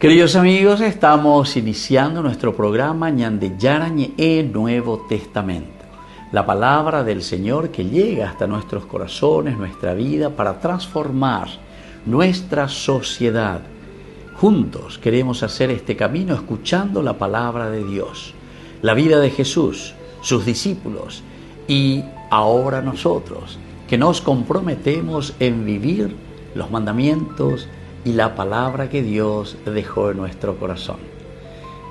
Queridos amigos, estamos iniciando nuestro programa Ñande Yarañe Nuevo Testamento. La palabra del Señor que llega hasta nuestros corazones, nuestra vida, para transformar nuestra sociedad. Juntos queremos hacer este camino escuchando la palabra de Dios, la vida de Jesús, sus discípulos y ahora nosotros, que nos comprometemos en vivir los mandamientos y la palabra que Dios dejó en nuestro corazón.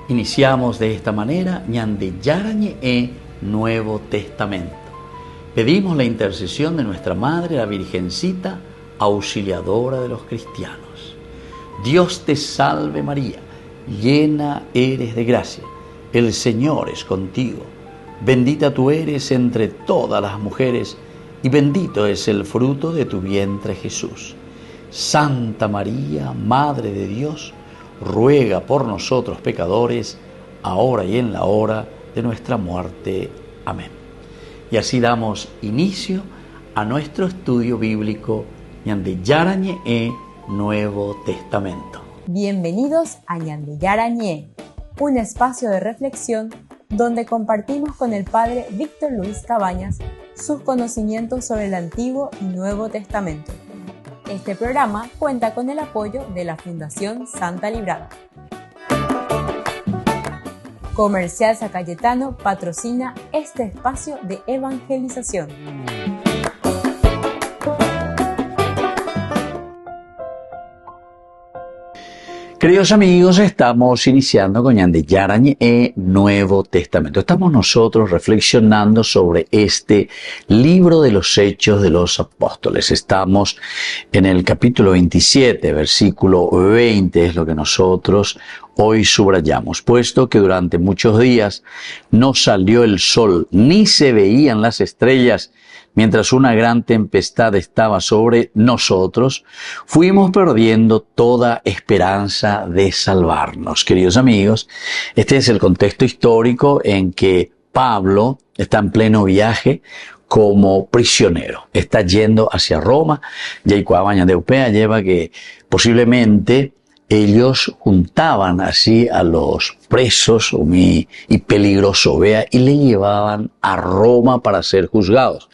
Iniciamos de esta manera Ñande Yarañe Nuevo Testamento. Pedimos la intercesión de nuestra Madre, la Virgencita, auxiliadora de los cristianos. Dios te salve María, llena eres de gracia, el Señor es contigo. Bendita tú eres entre todas las mujeres y bendito es el fruto de tu vientre Jesús. Santa María, Madre de Dios, ruega por nosotros pecadores, ahora y en la hora de nuestra muerte. Amén. Y así damos inicio a nuestro estudio bíblico Ñande Yarañe Nuevo Testamento. Bienvenidos a Ñande Yarañe, un espacio de reflexión donde compartimos con el Padre Víctor Luis Cabañas sus conocimientos sobre el Antiguo y Nuevo Testamento. Este programa cuenta con el apoyo de la Fundación Santa Librada. Comercial San Cayetano patrocina este espacio de evangelización. Queridos amigos, estamos iniciando con Ñande Yarañe Nuevo Testamento. Estamos nosotros reflexionando sobre este libro de los Hechos de los Apóstoles. Estamos en el capítulo 27, versículo 20, es lo que nosotros hoy subrayamos. Puesto que durante muchos días no salió el sol, ni se veían las estrellas, mientras una gran tempestad estaba sobre nosotros, fuimos perdiendo toda esperanza de salvarnos. Queridos amigos, este es el contexto histórico en que Pablo está en pleno viaje como prisionero. Está yendo hacia Roma. Yaicuabaña de Upea lleva que posiblemente ellos juntaban así a los presos y peligroso, vea, y le llevaban a Roma para ser juzgados.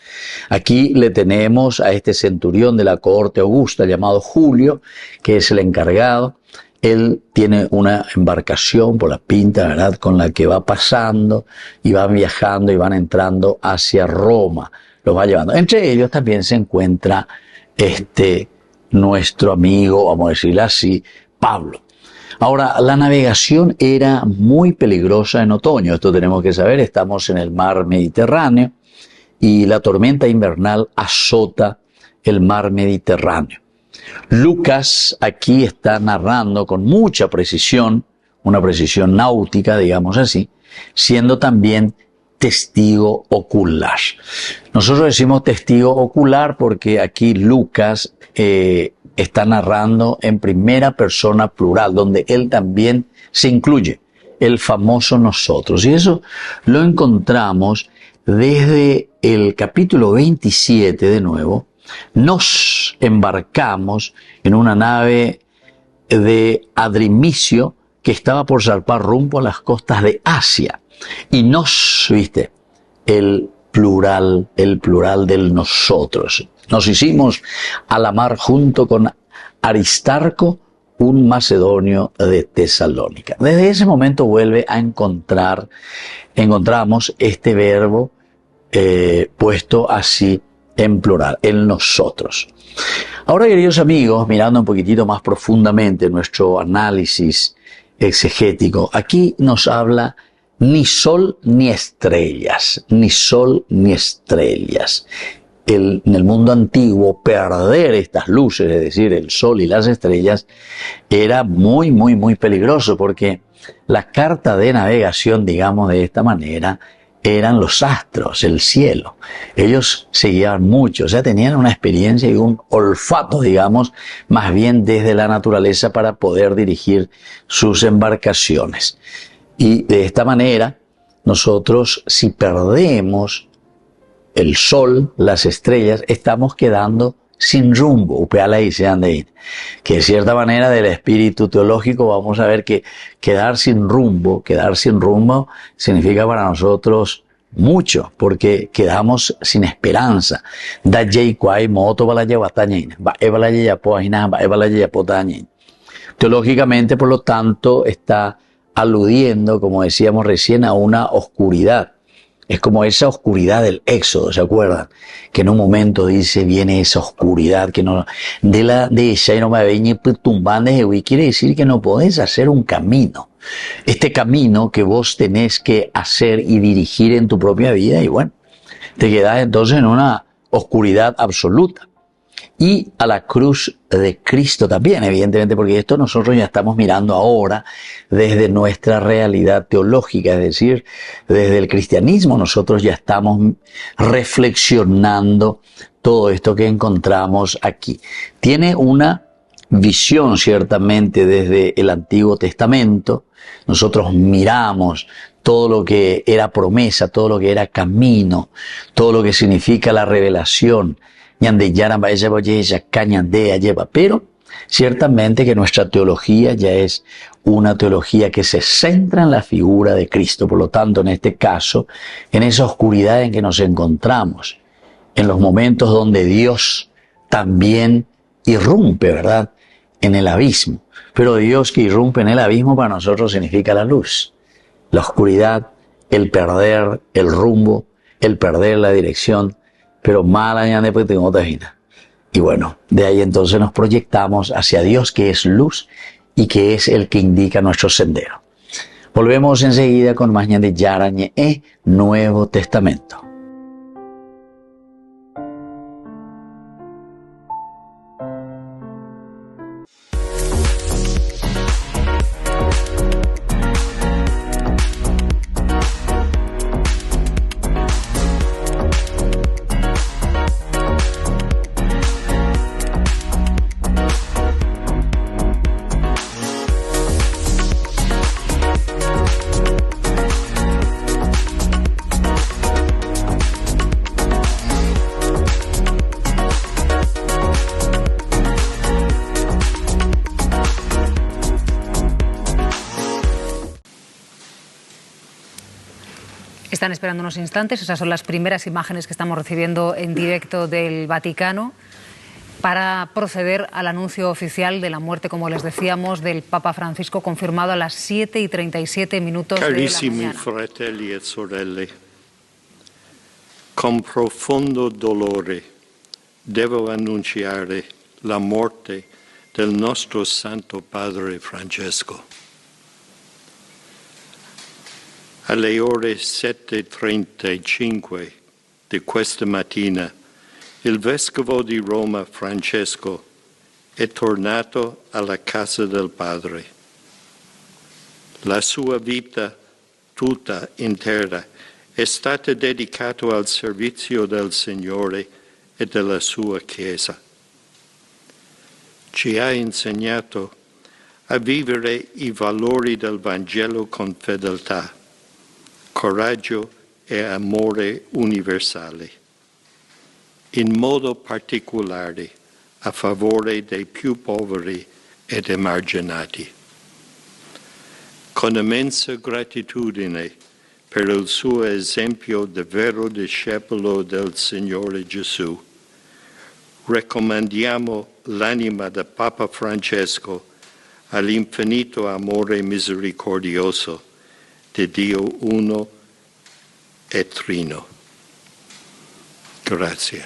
Aquí le tenemos a este centurión de la corte augusta llamado Julio, que es el encargado. Él tiene una embarcación por la pinta, ¿verdad?, con la que va pasando y van viajando y van entrando hacia Roma. Los va llevando. Entre ellos también se encuentra nuestro amigo, vamos a decirlo así, Pablo. Ahora, la navegación era muy peligrosa en otoño. Esto tenemos que saber. Estamos en el mar Mediterráneo y la tormenta invernal azota el mar Mediterráneo. Lucas aquí está narrando con mucha precisión, una precisión náutica, digamos así, siendo también testigo ocular. Nosotros decimos testigo ocular porque aquí Lucas está narrando en primera persona plural, donde él también se incluye, el famoso nosotros. Y eso lo encontramos desde el capítulo 27 de nuevo. Nos embarcamos en una nave de Adrimicio que estaba por zarpar rumbo a las costas de Asia. Y el plural del nosotros. Nos hicimos a la mar junto con Aristarco, un macedonio de Tesalónica. Desde ese momento vuelve a encontramos este verbo puesto así en plural, el nosotros. Ahora, queridos amigos, mirando un poquitito más profundamente nuestro análisis exegético, aquí nos habla ni sol ni estrellas, ni sol ni estrellas. En el mundo antiguo, perder estas luces, es decir, el sol y las estrellas, era muy, muy, muy peligroso porque la carta de navegación, digamos de esta manera, eran los astros, el cielo. Ellos se guiaban mucho, o sea, tenían una experiencia y un olfato, digamos, más bien desde la naturaleza para poder dirigir sus embarcaciones. Y de esta manera, nosotros, si perdemos el sol, las estrellas, estamos quedando sin rumbo, upeala dice Andein, que de cierta manera del espíritu teológico vamos a ver que quedar sin rumbo significa para nosotros mucho, porque quedamos sin esperanza. Da jay kwai moto bala llevatañin, ba ebala yapoajina, ba ebala yapotañin. Teológicamente, por lo tanto, está aludiendo, como decíamos recién, a una oscuridad. Es como esa oscuridad del Éxodo, ¿se acuerdan? Que en un momento dice, viene esa oscuridad que no, de ella y no me veñe tumbando, quiere decir que no podés hacer un camino. Este camino que vos tenés que hacer y dirigir en tu propia vida, y bueno, te quedás entonces en una oscuridad absoluta. Y a la cruz de Cristo también, evidentemente, porque esto nosotros ya estamos mirando ahora desde nuestra realidad teológica, es decir, desde el cristianismo nosotros ya estamos reflexionando todo esto que encontramos aquí. Tiene una visión ciertamente desde el Antiguo Testamento. Nosotros miramos todo lo que era promesa, todo lo que era camino, todo lo que significa la revelación. Pero ciertamente que nuestra teología ya es una teología que se centra en la figura de Cristo. Por lo tanto, en este caso, en esa oscuridad en que nos encontramos, en los momentos donde Dios también irrumpe, ¿verdad?, en el abismo. Pero Dios que irrumpe en el abismo para nosotros significa la luz. La oscuridad, el perder el rumbo, el perder la dirección, pero mala ya después tengo otra vida. Y bueno, de ahí entonces nos proyectamos hacia Dios, que es luz y que es el que indica nuestro sendero. Volvemos enseguida con más de Yarañe Nuevo Testamento. Están esperando unos instantes, esas son las primeras imágenes que estamos recibiendo en directo del Vaticano para proceder al anuncio oficial de la muerte, como les decíamos, del Papa Francisco, confirmado a las 7:37 minutos de la mañana. Carissimi fratelli e sorelle, con profondo dolore devo annunciare la morte del nostro Santo Padre Francesco. Alle ore 7:35 di questa mattina, il Vescovo di Roma Francesco è tornato alla casa del Padre. La sua vita tutta intera è stata dedicata al servizio del Signore e della sua Chiesa. Ci ha insegnato a vivere i valori del Vangelo con fedeltà, coraggio e amore universale, in modo particolare a favore dei più poveri ed emarginati. Con immensa gratitudine per il suo esempio di vero discepolo del Signore Gesù, raccomandiamo l'anima del Papa Francesco all'infinito amore misericordioso di Dio uno e trino. Grazie.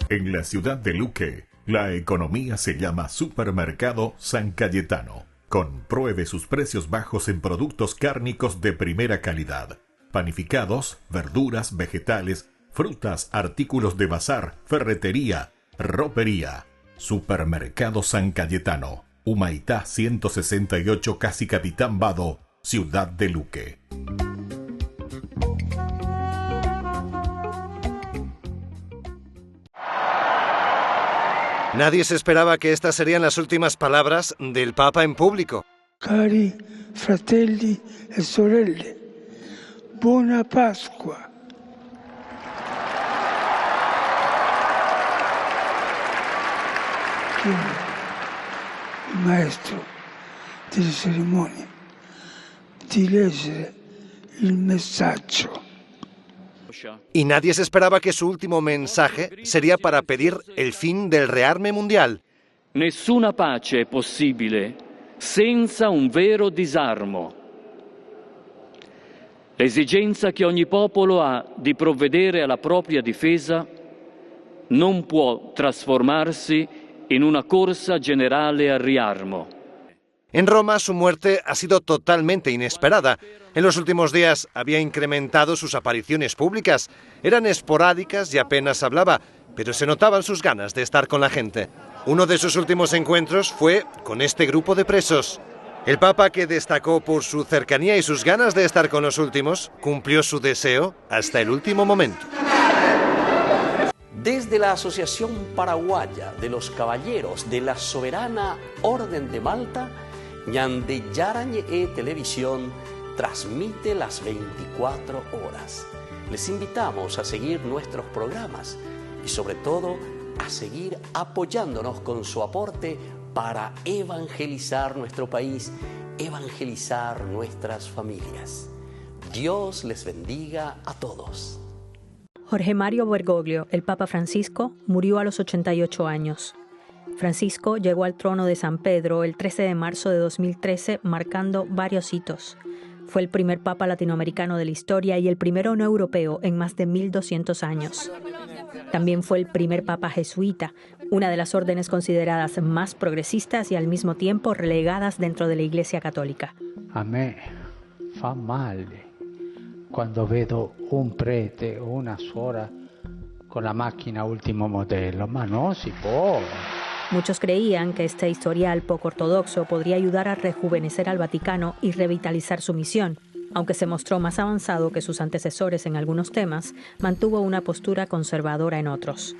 En la ciudad de Luque, la economía se llama Supermercado San Cayetano. Compruebe sus precios bajos en productos cárnicos de primera calidad. Panificados, verduras, vegetales, frutas, artículos de bazar, ferretería, ropería. Supermercado San Cayetano, Humaitá 168, Casi Capitán Vado, Ciudad de Luque. Nadie se esperaba que estas serían las últimas palabras del Papa en público. Cari fratelli e sorelle, buona Pasqua. Il maestro delle cerimonie di leggere il messaggio. Y nadie se esperaba que su último mensaje sería para pedir el fin del rearme mundial. Nessuna pace è possibile senza un vero disarmo. L'esigenza che ogni popolo ha di provvedere alla propria difesa non può trasformarsi in una corsa generale al riarmo. En Roma, su muerte ha sido totalmente inesperada. En los últimos días había incrementado sus apariciones públicas. Eran esporádicas y apenas hablaba, pero se notaban sus ganas de estar con la gente. Uno de sus últimos encuentros fue con este grupo de presos. El Papa, que destacó por su cercanía y sus ganas de estar con los últimos, cumplió su deseo hasta el último momento. Desde la Asociación Paraguaya de los Caballeros de la Soberana Orden de Malta, Ñande Yarañe Televisión transmite las 24 horas. Les invitamos a seguir nuestros programas y sobre todo a seguir apoyándonos con su aporte para evangelizar nuestro país, evangelizar nuestras familias. Dios les bendiga a todos. Jorge Mario Bergoglio, el Papa Francisco, murió a los 88 años. Francisco llegó al trono de San Pedro el 13 de marzo de 2013, marcando varios hitos. Fue el primer papa latinoamericano de la historia y el primero no europeo en más de 1200 años. También fue el primer papa jesuita, una de las órdenes consideradas más progresistas y al mismo tiempo relegadas dentro de la Iglesia Católica. A me fa male quando vedo un prete o una suora con la macchina ultimo modello, ma no si può. Muchos creían que este historial poco ortodoxo podría ayudar a rejuvenecer al Vaticano y revitalizar su misión. Aunque se mostró más avanzado que sus antecesores en algunos temas, mantuvo una postura conservadora en otros.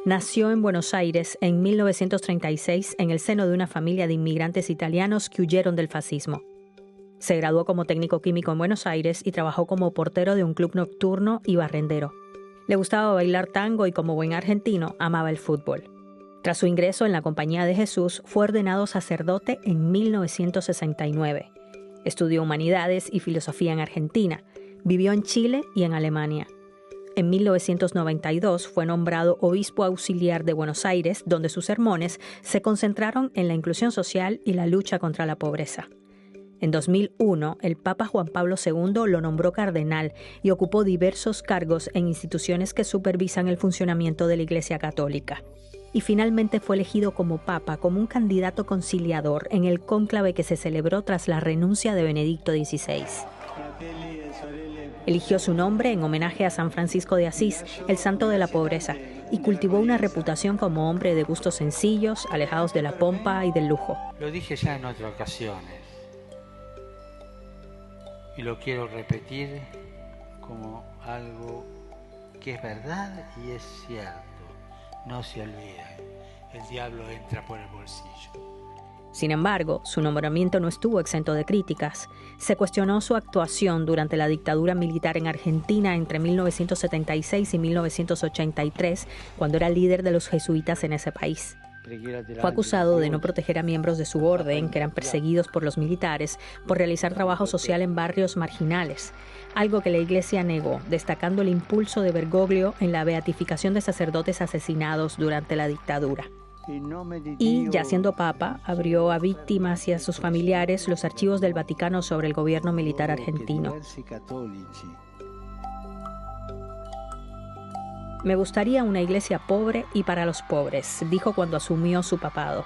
Nació en Buenos Aires en 1936 en el seno de una familia de inmigrantes italianos que huyeron del fascismo. Se graduó como técnico químico en Buenos Aires y trabajó como portero de un club nocturno y barrendero. Le gustaba bailar tango y como buen argentino amaba el fútbol. Tras su ingreso en la Compañía de Jesús, fue ordenado sacerdote en 1969. Estudió humanidades y filosofía en Argentina. Vivió en Chile y en Alemania. En 1992 fue nombrado obispo auxiliar de Buenos Aires, donde sus sermones se concentraron en la inclusión social y la lucha contra la pobreza. En 2001, el Papa Juan Pablo II lo nombró cardenal y ocupó diversos cargos en instituciones que supervisan el funcionamiento de la Iglesia Católica. Y finalmente fue elegido como Papa, como un candidato conciliador en el cónclave que se celebró tras la renuncia de Benedicto XVI. Eligió su nombre en homenaje a San Francisco de Asís, el santo de la pobreza, y cultivó una reputación como hombre de gustos sencillos, alejados de la pompa y del lujo. Lo dije ya en otras ocasiones y lo quiero repetir como algo que es verdad y es cierto. No se olviden, el diablo entra por el bolsillo. Sin embargo, su nombramiento no estuvo exento de críticas. Se cuestionó su actuación durante la dictadura militar en Argentina entre 1976 y 1983, cuando era líder de los jesuitas en ese país. Fue acusado de no proteger a miembros de su orden, que eran perseguidos por los militares, por realizar trabajo social en barrios marginales, algo que la Iglesia negó, destacando el impulso de Bergoglio en la beatificación de sacerdotes asesinados durante la dictadura. Y, ya siendo papa, abrió a víctimas y a sus familiares los archivos del Vaticano sobre el gobierno militar argentino. Me gustaría una iglesia pobre y para los pobres, dijo cuando asumió su papado.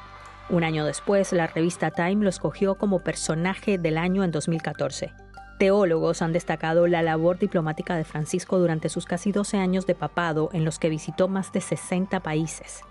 Un año después, la revista Time lo escogió como personaje del año en 2014. Teólogos han destacado la labor diplomática de Francisco durante sus casi 12 años de papado, en los que visitó más de 60 países.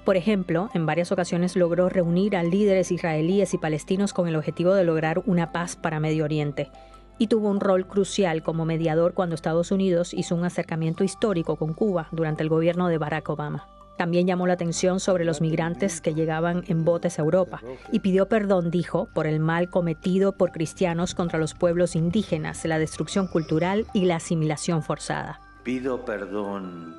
Por ejemplo, en varias ocasiones logró reunir a líderes israelíes y palestinos con el objetivo de lograr una paz para Medio Oriente. Y tuvo un rol crucial como mediador cuando Estados Unidos hizo un acercamiento histórico con Cuba durante el gobierno de Barack Obama. También llamó la atención sobre los migrantes que llegaban en botes a Europa y pidió perdón, dijo, por el mal cometido por cristianos contra los pueblos indígenas, la destrucción cultural y la asimilación forzada. Pido perdón.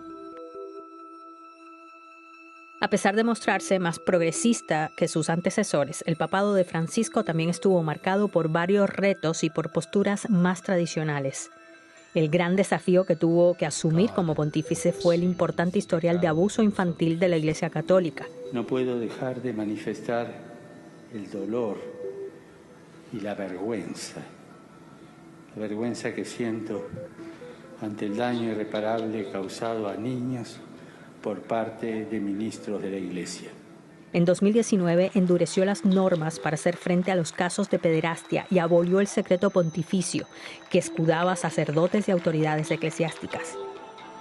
A pesar de mostrarse más progresista que sus antecesores, el papado de Francisco también estuvo marcado por varios retos y por posturas más tradicionales. El gran desafío que tuvo que asumir como pontífice fue el importante historial de abuso infantil de la Iglesia Católica. No puedo dejar de manifestar el dolor y la vergüenza que siento ante el daño irreparable causado a niños por parte de ministros de la Iglesia. En 2019 endureció las normas para hacer frente a los casos de pederastia y abolió el secreto pontificio que escudaba a sacerdotes y autoridades eclesiásticas.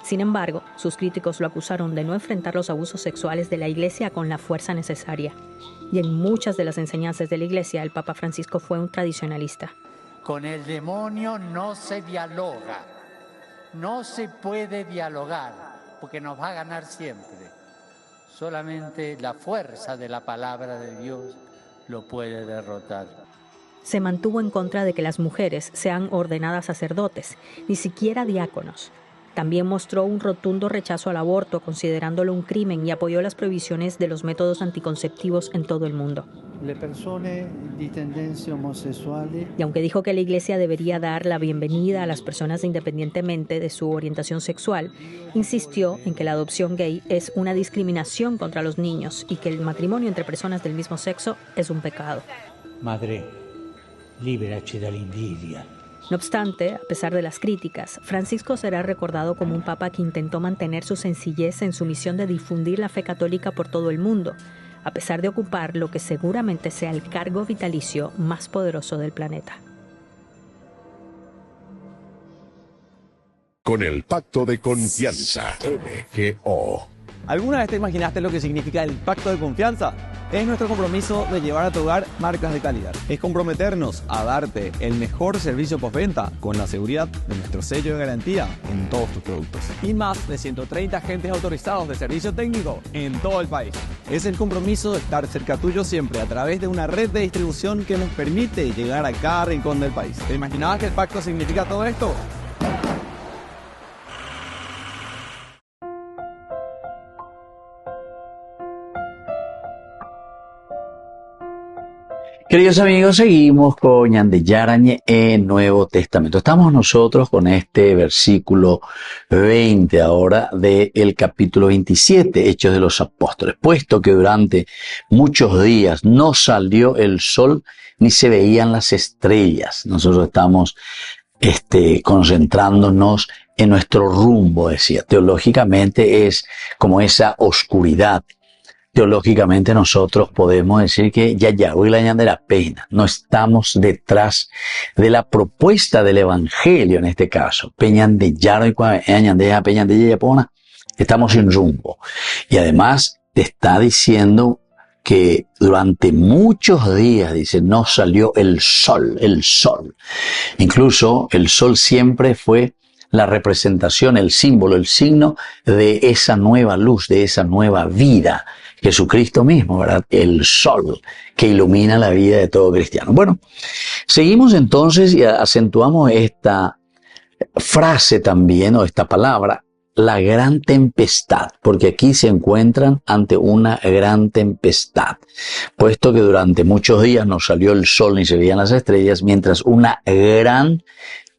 Sin embargo, sus críticos lo acusaron de no enfrentar los abusos sexuales de la Iglesia con la fuerza necesaria. Y en muchas de las enseñanzas de la Iglesia, el Papa Francisco fue un tradicionalista. Con el demonio no se dialoga, no se puede dialogar, porque nos va a ganar siempre. Solamente la fuerza de la palabra de Dios lo puede derrotar. Se mantuvo en contra de que las mujeres sean ordenadas sacerdotes, ni siquiera diáconos. También mostró un rotundo rechazo al aborto, considerándolo un crimen, y apoyó las prohibiciones de los métodos anticonceptivos en todo el mundo. Y aunque dijo que la Iglesia debería dar la bienvenida a las personas independientemente de su orientación sexual, insistió en que la adopción gay es una discriminación contra los niños y que el matrimonio entre personas del mismo sexo es un pecado. Madre, liberaci dall'invidia. No obstante, a pesar de las críticas, Francisco será recordado como un papa que intentó mantener su sencillez en su misión de difundir la fe católica por todo el mundo, a pesar de ocupar lo que seguramente sea el cargo vitalicio más poderoso del planeta. Con el Pacto de Confianza, MGO. ¿Alguna vez te imaginaste lo que significa el Pacto de Confianza? Es nuestro compromiso de llevar a tu hogar marcas de calidad. Es comprometernos a darte el mejor servicio postventa con la seguridad de nuestro sello de garantía en todos tus productos. Y más de 130 agentes autorizados de servicio técnico en todo el país. Es el compromiso de estar cerca tuyo siempre a través de una red de distribución que nos permite llegar a cada rincón del país. ¿Te imaginabas que el pacto significa todo esto? Queridos amigos, seguimos con Ñande Yarañe en Nuevo Testamento. Estamos nosotros con este versículo 20 ahora del capítulo 27, Hechos de los Apóstoles. Puesto que durante muchos días no salió el sol ni se veían las estrellas. Nosotros estamos concentrándonos en nuestro rumbo, decía. Teológicamente es como esa oscuridad. Teológicamente nosotros podemos decir que hoy la ñande la pena. No estamos detrás de la propuesta del evangelio en este caso. Estamos sin rumbo. Y además te está diciendo que durante muchos días, dice, no salió el sol. Incluso el sol siempre fue la representación, el símbolo, el signo de esa nueva luz, de esa nueva vida. Jesucristo mismo, ¿verdad? El sol que ilumina la vida de todo cristiano. Bueno, seguimos entonces y acentuamos esta frase también, o esta palabra, la gran tempestad, porque aquí se encuentran ante una gran tempestad, puesto que durante muchos días no salió el sol ni se veían las estrellas, mientras una gran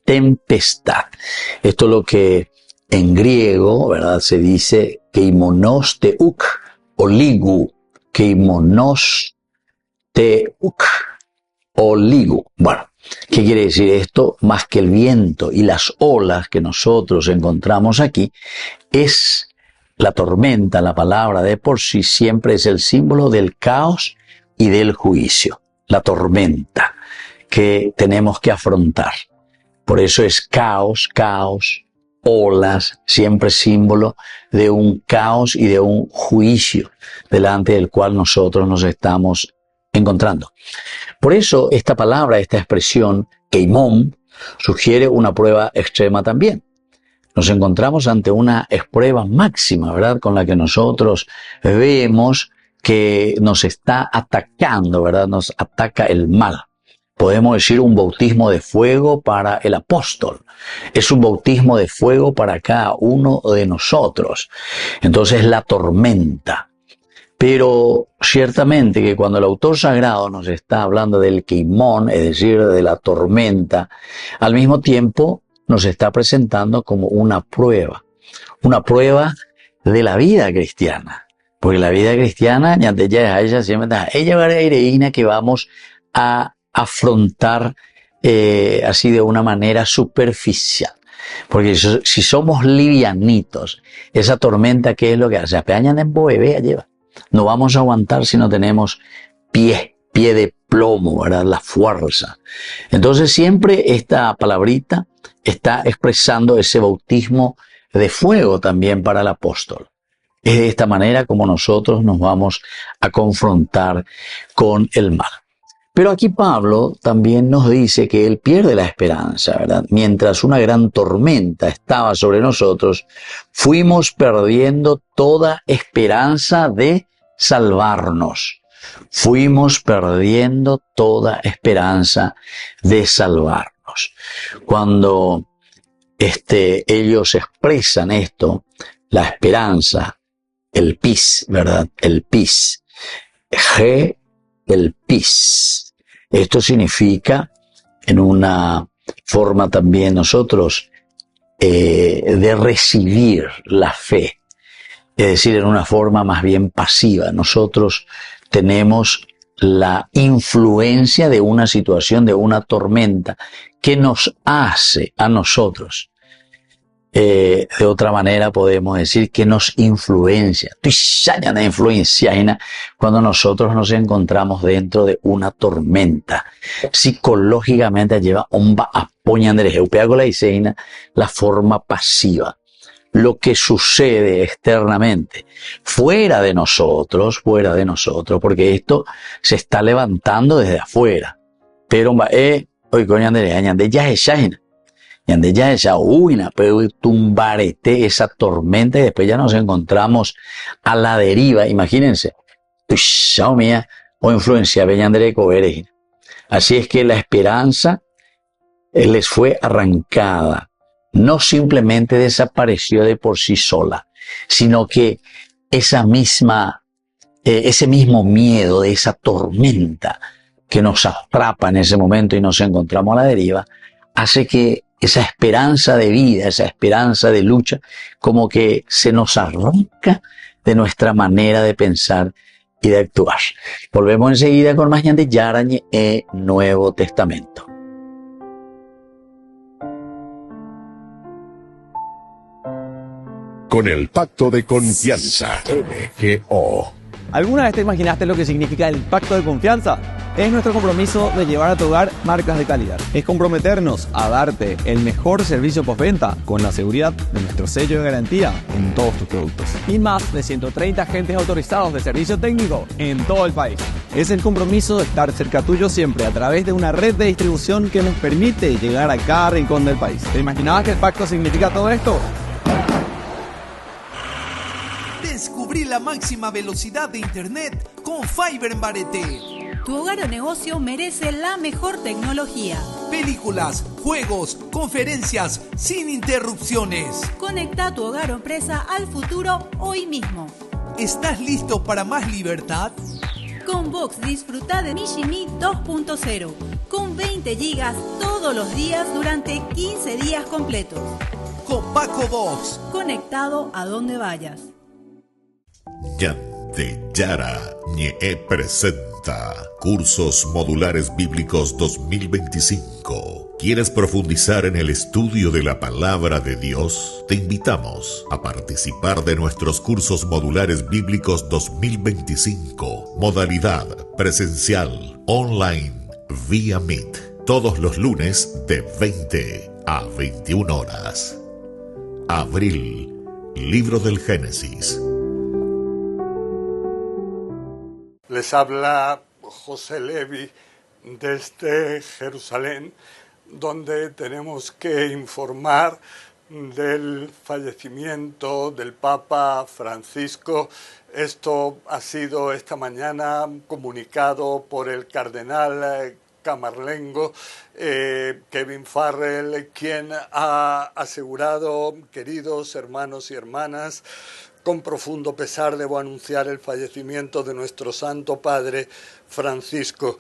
tempestad. Esto es lo que en griego, ¿verdad? Se dice keimonos teuk, oligu, keimonos teuk, oligu. Bueno, ¿qué quiere decir esto? Más que el viento y las olas que nosotros encontramos aquí, es la tormenta. La palabra de por sí siempre es el símbolo del caos y del juicio. La tormenta que tenemos que afrontar. Por eso es caos, olas, siempre símbolo de un caos y de un juicio delante del cual nosotros nos estamos encontrando. Por eso esta palabra, esta expresión, keimón, sugiere una prueba extrema también. nos encontramos ante una prueba máxima, ¿verdad? Con la que nosotros vemos que nos está atacando, ¿verdad? Nos ataca el mal. Podemos decir un bautismo de fuego para el apóstol. Es un bautismo de fuego para cada uno de nosotros. Entonces la tormenta. Pero ciertamente que cuando el autor sagrado nos está hablando del queimón, es decir, de la tormenta, al mismo tiempo nos está presentando como una prueba de la vida cristiana. Porque la vida cristiana, ella que vamos a afrontar así de una manera superficial. Porque si somos livianitos, esa tormenta, ¿qué es lo que hace? No vamos a aguantar si no tenemos pie de plomo, ¿verdad? La fuerza. Entonces siempre esta palabrita está expresando ese bautismo de fuego también para el apóstol. Es de esta manera como nosotros nos vamos a confrontar con el mal. Pero aquí Pablo también nos dice que él pierde la esperanza, ¿verdad? Mientras una gran tormenta estaba sobre nosotros, fuimos perdiendo toda esperanza de salvarnos. Fuimos perdiendo toda esperanza de salvarnos. Cuando ellos expresan esto, la esperanza, el pis, ¿verdad? El pis. El pis. Esto significa, en una forma también nosotros, de recibir la fe. Es decir, en una forma más bien pasiva. Nosotros tenemos la influencia de una situación, de una tormenta, que nos hace a nosotros. De otra manera podemos decir que nos influencia. Cuando nosotros nos encontramos dentro de una tormenta. Psicológicamente lleva la forma pasiva. Lo que sucede externamente, fuera de nosotros, porque esto se está levantando desde afuera. Pero ya esa tumbarete, esa tormenta, y después ya nos encontramos a la deriva. Imagínense, o influencia así es que la esperanza les fue arrancada. No simplemente desapareció de por sí sola, sino que ese mismo miedo de esa tormenta que nos atrapa en ese momento y nos encontramos a la deriva, hace que esa esperanza de vida, esa esperanza de lucha, como que se nos arranca de nuestra manera de pensar y de actuar. Volvemos enseguida con más Ñande Yarañe Nuevo Testamento. Con el pacto de confianza, MGO. ¿Alguna vez te imaginaste lo que significa el pacto de confianza? Es nuestro compromiso de llevar a tu hogar marcas de calidad. Es comprometernos a darte el mejor servicio postventa con la seguridad de nuestro sello de garantía en todos tus productos. Y más de 130 agentes autorizados de servicio técnico en todo el país. Es el compromiso de estar cerca tuyo siempre a través de una red de distribución que nos permite llegar a cada rincón del país. ¿Te imaginabas que el pacto significa todo esto? Descubrí la máxima velocidad de internet con Fiber en Barete. Tu hogar o negocio merece la mejor tecnología. Películas, juegos, conferencias, sin interrupciones. Conecta tu hogar o empresa al futuro hoy mismo. ¿Estás listo para más libertad? Con Vox disfruta de Mishimi 2.0 con 20 gigas todos los días durante 15 días completos. Con Paco Vox. Conectado a donde vayas. Ñande Yarañe presenta Cursos Modulares Bíblicos 2025. ¿Quieres profundizar en el estudio de la Palabra de Dios? Te invitamos a participar de nuestros Cursos Modulares Bíblicos 2025. Modalidad presencial, online, vía Meet. Todos los lunes de 20 a 21 horas. Abril, Libro del Génesis. Les habla José Levi desde Jerusalén, donde tenemos que informar del fallecimiento del Papa Francisco. Esto ha sido esta mañana comunicado por el cardenal camarlengo Kevin Farrell, quien ha asegurado: queridos hermanos y hermanas, con profundo pesar debo anunciar el fallecimiento de nuestro Santo Padre Francisco.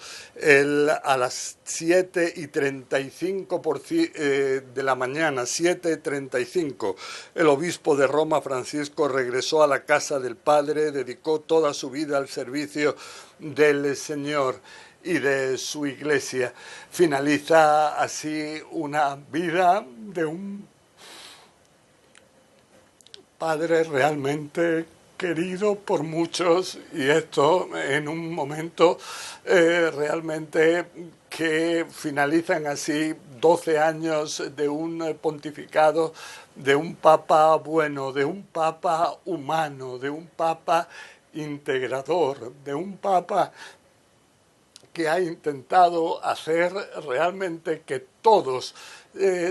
A las 7:35 de la mañana, 7:35, el obispo de Roma, Francisco, regresó a la casa del Padre, dedicó toda su vida al servicio del Señor y de su Iglesia. Finaliza así una vida de un padre realmente querido por muchos, y esto en un momento realmente que finalizan así 12 años de un pontificado, de un papa bueno, de un papa humano, de un papa integrador, de un papa que ha intentado hacer realmente que todos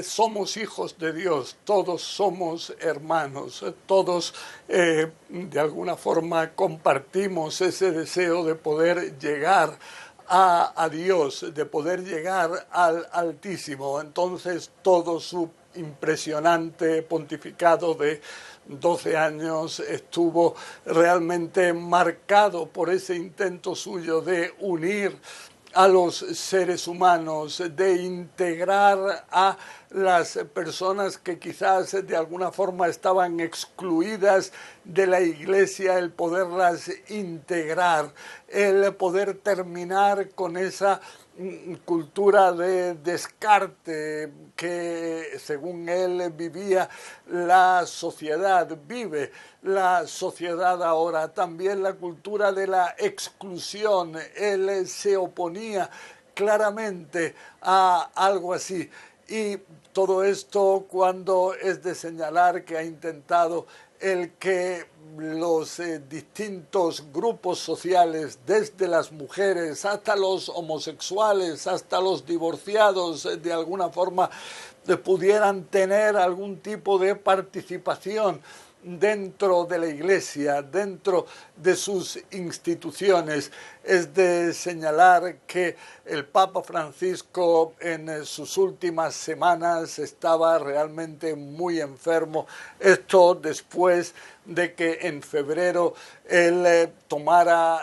somos hijos de Dios, todos somos hermanos, todos de alguna forma compartimos ese deseo de poder llegar a Dios, de poder llegar al Altísimo. Entonces todo su impresionante pontificado de 12 años estuvo realmente marcado por ese intento suyo de unir a los seres humanos, de integrar a las personas que quizás de alguna forma estaban excluidas de la Iglesia, el poderlas integrar, el poder terminar con esa cultura de descarte que, según él, vive la sociedad ahora. También la cultura de la exclusión. Él se oponía claramente a algo así. Y todo esto, cuando es de señalar que ha intentado el que los distintos grupos sociales, desde las mujeres hasta los homosexuales, hasta los divorciados, de alguna forma pudieran tener algún tipo de participación dentro de la Iglesia, dentro de sus instituciones. Es de señalar que el Papa Francisco en sus últimas semanas estaba realmente muy enfermo. Esto después de que en febrero él tomara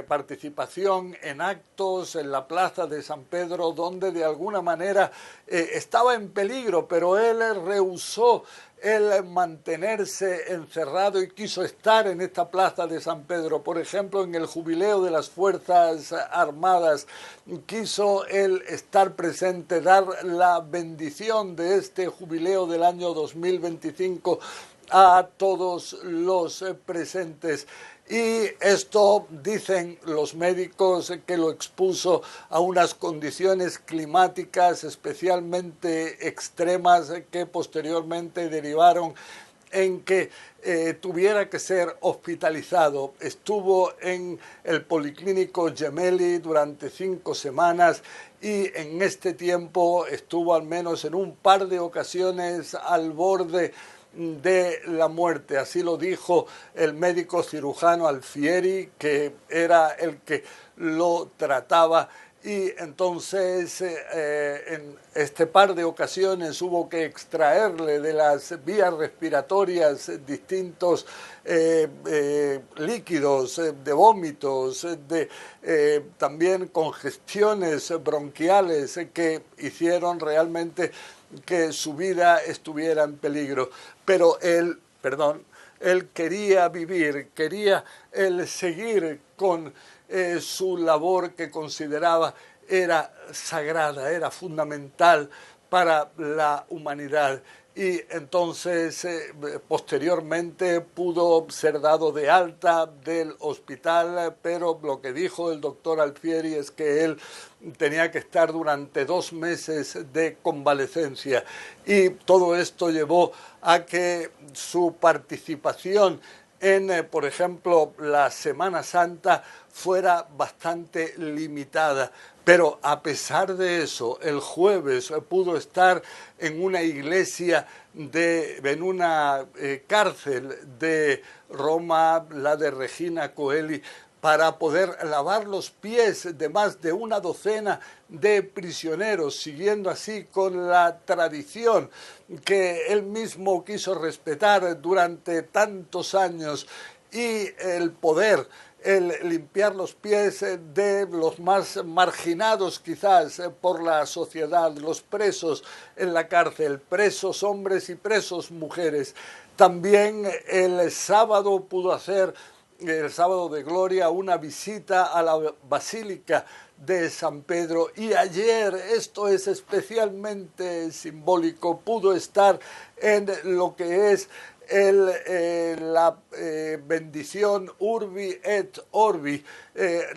participación en actos en la plaza de San Pedro, donde de alguna manera estaba en peligro, pero él rehusó el mantenerse encerrado y quiso estar en esta plaza de San Pedro. Por ejemplo, en el jubileo de las Fuerzas Armadas, quiso él estar presente, dar la bendición de este jubileo del año 2025 a todos los presentes. Y esto, dicen los médicos, que lo expuso a unas condiciones climáticas especialmente extremas que posteriormente derivaron en que tuviera que ser hospitalizado. Estuvo en el Policlínico Gemelli durante 5 semanas y en este tiempo estuvo al menos en un par de ocasiones al borde de la muerte. Así lo dijo el médico cirujano Alfieri, que era el que lo trataba, y entonces en este par de ocasiones hubo que extraerle de las vías respiratorias distintos líquidos, de vómitos, de también congestiones bronquiales que hicieron realmente que su vida estuviera en peligro. Pero él quería vivir, quería él seguir con su labor que consideraba era sagrada, era fundamental para la humanidad. Y entonces posteriormente pudo ser dado de alta del hospital, pero lo que dijo el doctor Alfieri es que él tenía que estar durante 2 meses de convalecencia, y todo esto llevó a que su participación en, por ejemplo, la Semana Santa fuera bastante limitada. Pero a pesar de eso, el jueves pudo estar en una iglesia, en una cárcel de Roma, la de Regina Coeli, para poder lavar los pies de más de una docena de prisioneros, siguiendo así con la tradición que él mismo quiso respetar durante tantos años, y el poder, el limpiar los pies de los más marginados quizás por la sociedad, los presos en la cárcel, presos hombres y presos mujeres. También el sábado pudo hacer, el sábado de gloria, una visita a la Basílica de San Pedro, y ayer, esto es especialmente simbólico, pudo estar en lo que es la bendición Urbi et Orbi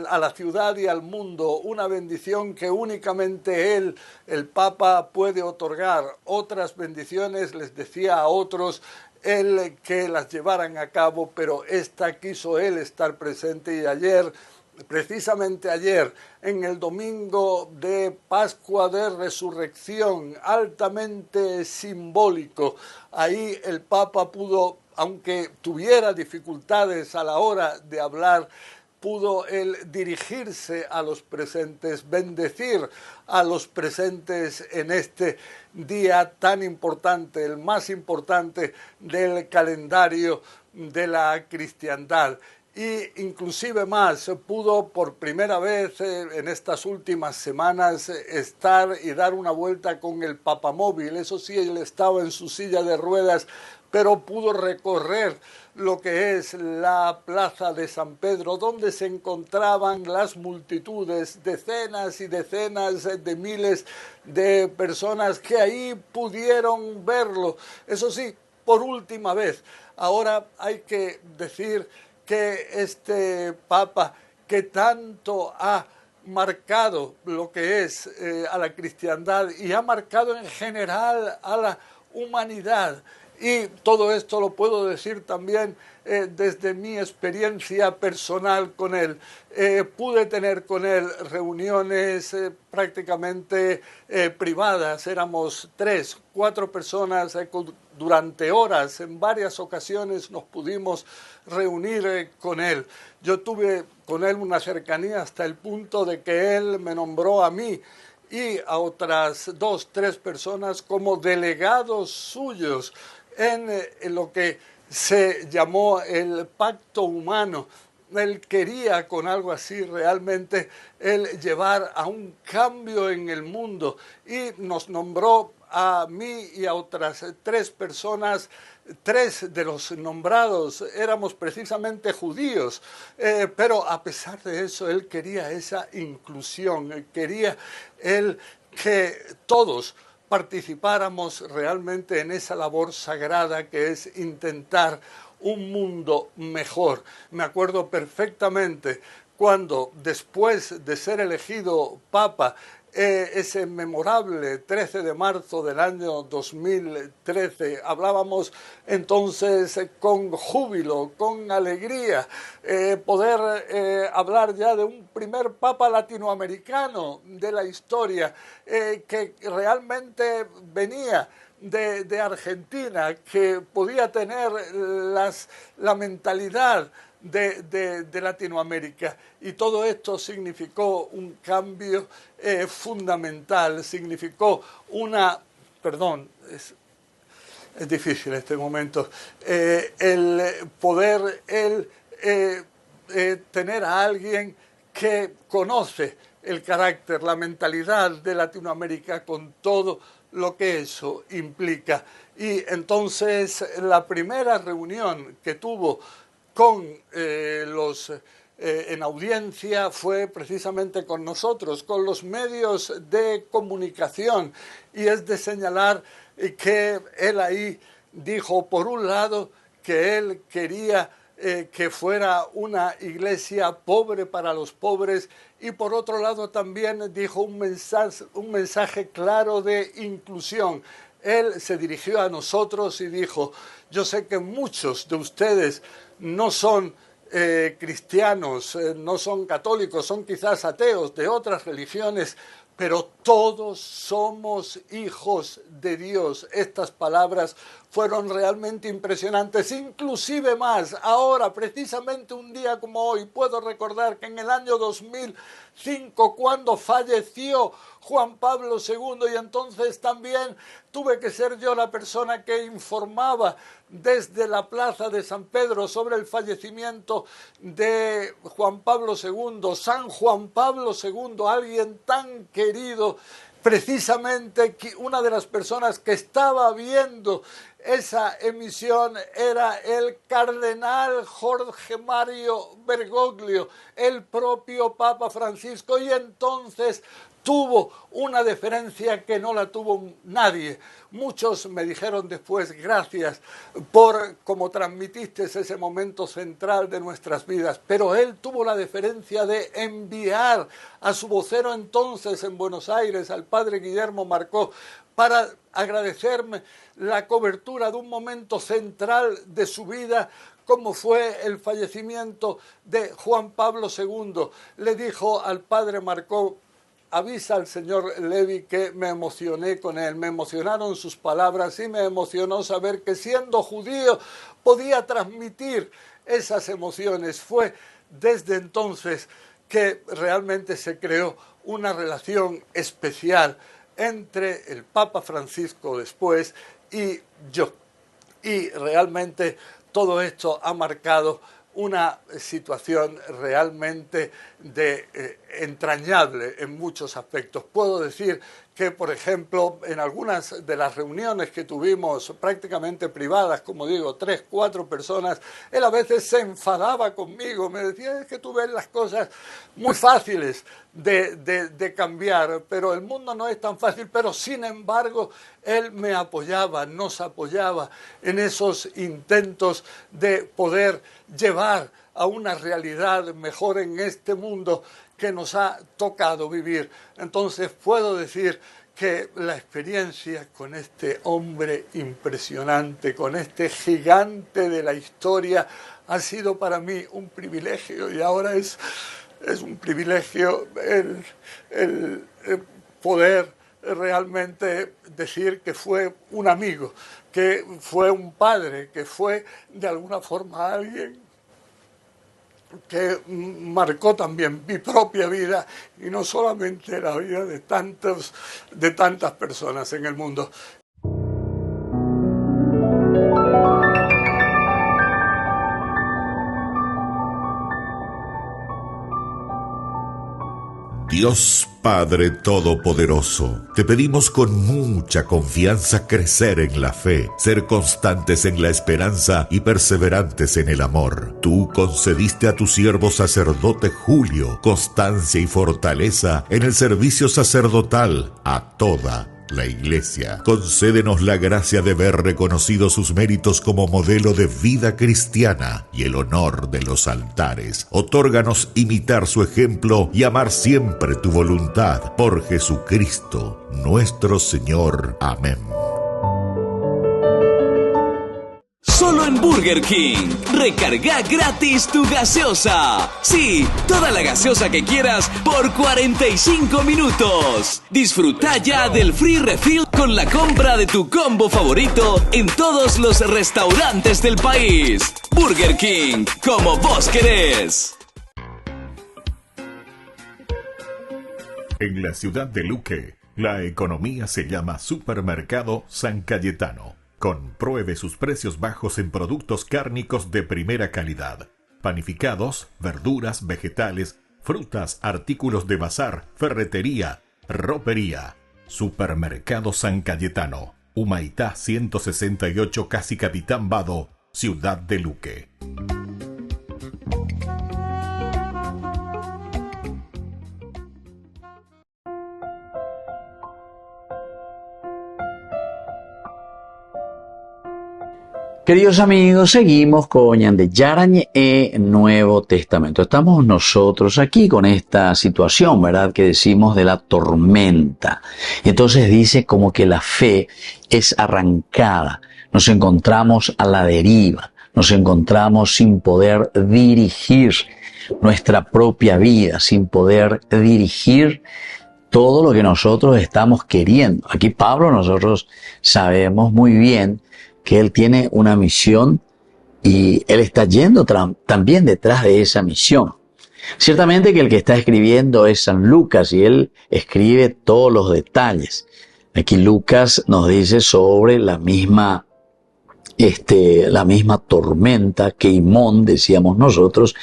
a la ciudad y al mundo, una bendición que únicamente él, el Papa, puede otorgar. Otras bendiciones les decía a otros él que las llevaran a cabo, pero esta quiso él estar presente, y ayer, precisamente ayer, en el domingo de Pascua de Resurrección, altamente simbólico, ahí el Papa pudo, aunque tuviera dificultades a la hora de hablar, pudo él dirigirse a los presentes, bendecir a los presentes en este día tan importante, el más importante del calendario de la cristiandad. Y inclusive más, pudo por primera vez en estas últimas semanas estar y dar una vuelta con el papamóvil. Eso sí, él estaba en su silla de ruedas, pero pudo recorrer lo que es la plaza de San Pedro, donde se encontraban las multitudes, decenas y decenas de miles de personas que ahí pudieron verlo. Eso sí, por última vez. Ahora hay que decir que este Papa, que tanto ha marcado lo que es a la cristiandad y ha marcado en general a la humanidad, y todo esto lo puedo decir también desde mi experiencia personal con él. Pude tener con él reuniones prácticamente privadas, éramos 3, 4 personas, durante horas, en varias ocasiones nos pudimos reunir con él. Yo tuve con él una cercanía hasta el punto de que él me nombró a mí y a otras 2, 3 personas como delegados suyos en lo que se llamó el pacto humano. Él quería con algo así realmente él llevar a un cambio en el mundo, y nos nombró a mí y a otras 3 personas. 3 de los nombrados éramos precisamente judíos, pero a pesar de eso él quería esa inclusión, quería él que todos participáramos realmente en esa labor sagrada que es intentar un mundo mejor. Me acuerdo perfectamente cuando, después de ser elegido Papa, ese memorable 13 de marzo del año 2013, hablábamos entonces con júbilo, con alegría, poder hablar ya de un primer Papa latinoamericano de la historia, que realmente venía de Argentina, que podía tener la mentalidad de Latinoamérica, y todo esto significó un cambio fundamental, significó es difícil este momento, el poder tener a alguien que conoce el carácter, la mentalidad de Latinoamérica con todo lo que eso implica. Y entonces la primera reunión que tuvo con en audiencia fue precisamente con nosotros, con los medios de comunicación, y es de señalar que él ahí dijo, por un lado, que él quería que fuera una iglesia pobre para los pobres, y por otro lado también dijo un mensaje claro de inclusión. Él se dirigió a nosotros y dijo, yo sé que muchos de ustedes no son cristianos, no son católicos, son quizás ateos de otras religiones, pero todos somos hijos de Dios. Estas palabras fueron realmente impresionantes, inclusive más. Ahora, precisamente un día como hoy, puedo recordar que en el año 2005, cuando falleció Juan Pablo II, y entonces también tuve que ser yo la persona que informaba desde la plaza de San Pedro sobre el fallecimiento de Juan Pablo II, San Juan Pablo II, alguien tan querido. Precisamente una de las personas que estaba viendo esa emisión era el cardenal Jorge Mario Bergoglio, el propio Papa Francisco, y entonces tuvo una deferencia que no la tuvo nadie. Muchos me dijeron después, gracias por cómo transmitiste ese momento central de nuestras vidas, pero él tuvo la deferencia de enviar a su vocero entonces en Buenos Aires, al padre Guillermo Marcó, para agradecerme la cobertura de un momento central de su vida, como fue el fallecimiento de Juan Pablo II. Le dijo al padre Marcó: avisa al señor Levi que me emocioné con él, me emocionaron sus palabras y me emocionó saber que siendo judío podía transmitir esas emociones. Fue desde entonces que realmente se creó una relación especial entre el Papa Francisco después y yo. Y realmente todo esto ha marcado una situación realmente entrañable en muchos aspectos. Puedo decir que, por ejemplo, en algunas de las reuniones que tuvimos prácticamente privadas, como digo, 3, 4 personas, él a veces se enfadaba conmigo, me decía: es que tú ves las cosas muy fáciles de cambiar, pero el mundo no es tan fácil. Pero sin embargo, él me apoyaba, nos apoyaba en esos intentos de poder llevar a una realidad mejor en este mundo que nos ha tocado vivir. Entonces puedo decir que la experiencia con este hombre impresionante, con este gigante de la historia, ha sido para mí un privilegio, y ahora es un privilegio el poder realmente decir que fue un amigo, que fue un padre, que fue de alguna forma alguien que marcó también mi propia vida, y no solamente la vida de tantas personas en el mundo. Dios Padre Todopoderoso, te pedimos con mucha confianza crecer en la fe, ser constantes en la esperanza y perseverantes en el amor. Tú concediste a tu siervo sacerdote Julio constancia y fortaleza en el servicio sacerdotal a toda la Iglesia. Concédenos la gracia de ver reconocidos sus méritos como modelo de vida cristiana y el honor de los altares. Otórganos imitar su ejemplo y amar siempre tu voluntad. Por Jesucristo, nuestro Señor. Amén. Solo en Burger King. Recarga gratis tu gaseosa. Sí, toda la gaseosa que quieras por 45 minutos. Disfruta ya del free refill con la compra de tu combo favorito en todos los restaurantes del país. Burger King, como vos querés. En la ciudad de Luque, la economía se llama Supermercado San Cayetano. Compruebe sus precios bajos en productos cárnicos de primera calidad. Panificados, verduras, vegetales, frutas, artículos de bazar, ferretería, ropería. Supermercado San Cayetano. Humaitá 168, Casi Capitán Vado, ciudad de Luque. Queridos amigos, seguimos con Ñande Yarañe Nuevo Testamento. Estamos nosotros aquí con esta situación, ¿verdad?, que decimos de la tormenta. Y entonces dice como que la fe es arrancada. Nos encontramos a la deriva. nos encontramos sin poder dirigir nuestra propia vida, sin poder dirigir todo lo que nosotros estamos queriendo. Aquí Pablo, nosotros sabemos muy bien que él tiene una misión y él está yendo también detrás de esa misión. Ciertamente que el que está escribiendo es San Lucas y él escribe todos los detalles. Aquí Lucas nos dice sobre la misma tormenta, Keimón, decíamos nosotros,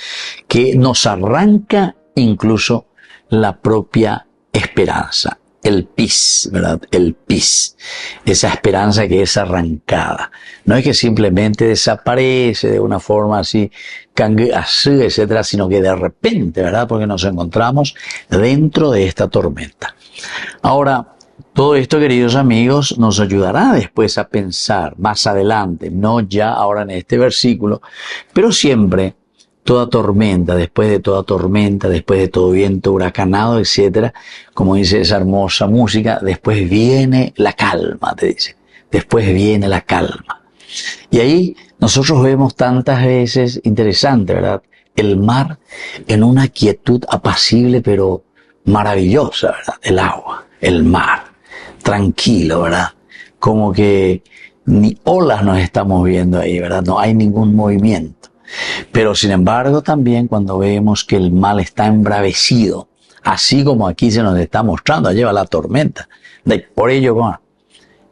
que nos arranca incluso la propia esperanza. El pis, ¿verdad? El pis. Esa esperanza que es arrancada. No es que simplemente desaparece de una forma así, etcétera, sino que de repente, ¿verdad? Porque nos encontramos dentro de esta tormenta. Ahora, todo esto, queridos amigos, nos ayudará después a pensar más adelante, no ya ahora en este versículo, pero siempre toda tormenta, después de todo viento huracanado, etcétera, como dice esa hermosa música, después viene la calma, te dice. Después viene la calma. Y ahí nosotros vemos tantas veces, interesante, ¿verdad? El mar en una quietud apacible, pero maravillosa, ¿verdad? El agua, el mar, tranquilo, ¿verdad? Como que ni olas nos estamos viendo ahí, ¿verdad? No hay ningún movimiento. Pero sin embargo también cuando vemos que el mal está embravecido, así como aquí se nos está mostrando, allá va la tormenta. Por ello, bueno,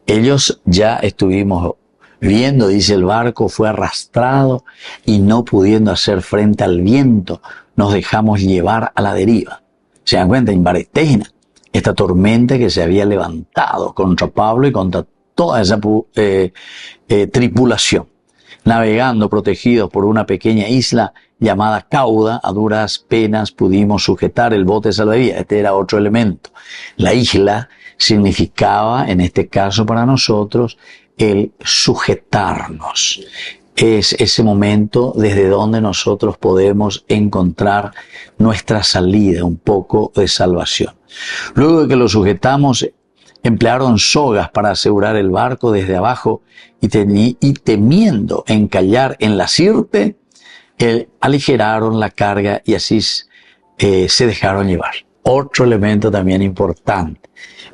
ellos ya estuvimos viendo, dice, el barco fue arrastrado y no pudiendo hacer frente al viento, nos dejamos llevar a la deriva. ¿Se dan cuenta? En Bareteina, esta tormenta que se había levantado contra Pablo y contra toda esa tripulación. Navegando protegidos por una pequeña isla llamada Cauda, a duras penas pudimos sujetar el bote salvavidas. Este era otro elemento. La isla significaba, en este caso para nosotros, el sujetarnos. Es ese momento desde donde nosotros podemos encontrar nuestra salida, un poco de salvación. Luego de que lo sujetamos, emplearon sogas para asegurar el barco desde abajo y temiendo encallar en la sirte, aligeraron la carga y así se dejaron llevar. Otro elemento también importante.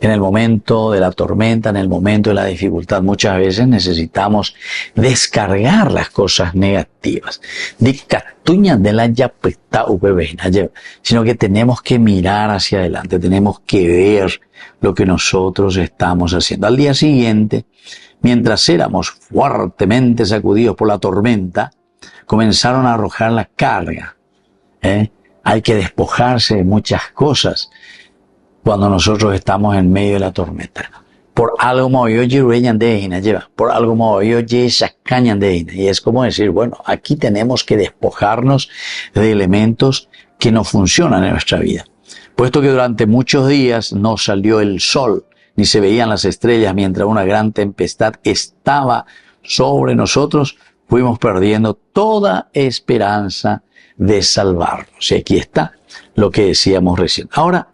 En el momento de la tormenta, en el momento de la dificultad, muchas veces necesitamos descargar las cosas negativas. Sino que tenemos que mirar hacia adelante, tenemos que ver lo que nosotros estamos haciendo. Al día siguiente, mientras éramos fuertemente sacudidos por la tormenta, comenzaron a arrojar la carga. Hay que despojarse de muchas cosas cuando nosotros estamos en medio de la tormenta. Por algo por algo y es como decir, bueno, aquí tenemos que despojarnos de elementos que no funcionan en nuestra vida. Puesto que durante muchos días no salió el sol, ni se veían las estrellas mientras una gran tempestad estaba sobre nosotros, fuimos perdiendo toda esperanza de salvarnos. Y aquí está lo que decíamos recién. Ahora,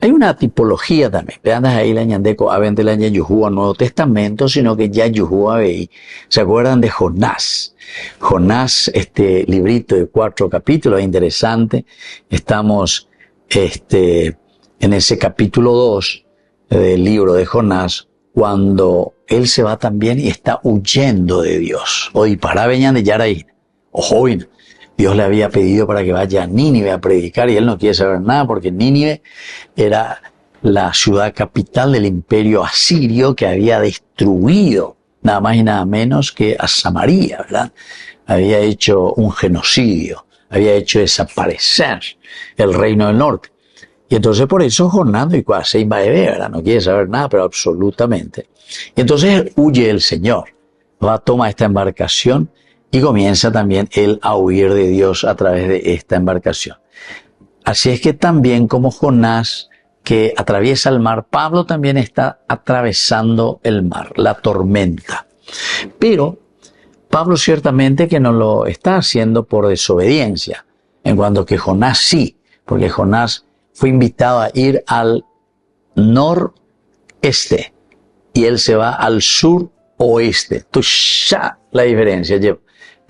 hay una tipología también. Vean ahí la ñandeco, avente la ñayuhua Nuevo Testamento, sino que ya yuhua veí. ¿Se acuerdan de Jonás? Jonás, este librito de 4 capítulos, interesante. Estamos, en ese capítulo 2 del libro de Jonás, cuando él se va también y está huyendo de Dios. Hoy para veñan de Yaraí. Ojo, Dios le había pedido para que vaya a Nínive a predicar y él no quiere saber nada porque Nínive era la ciudad capital del imperio asirio que había destruido nada más y nada menos que a Samaria, ¿verdad? Había hecho un genocidio, había hecho desaparecer el reino del norte. Y entonces por eso Jonás se invade, ¿verdad? No quiere saber nada, pero absolutamente. Y entonces huye el Señor, toma esta embarcación y comienza también él a huir de Dios a través de esta embarcación. Así es que también como Jonás, que atraviesa el mar, Pablo también está atravesando el mar, la tormenta. Pero Pablo ciertamente que no lo está haciendo por desobediencia, en cuanto que Jonás sí, porque Jonás fue invitado a ir al noreste y él se va al suroeste. Tú ya la diferencia lleva.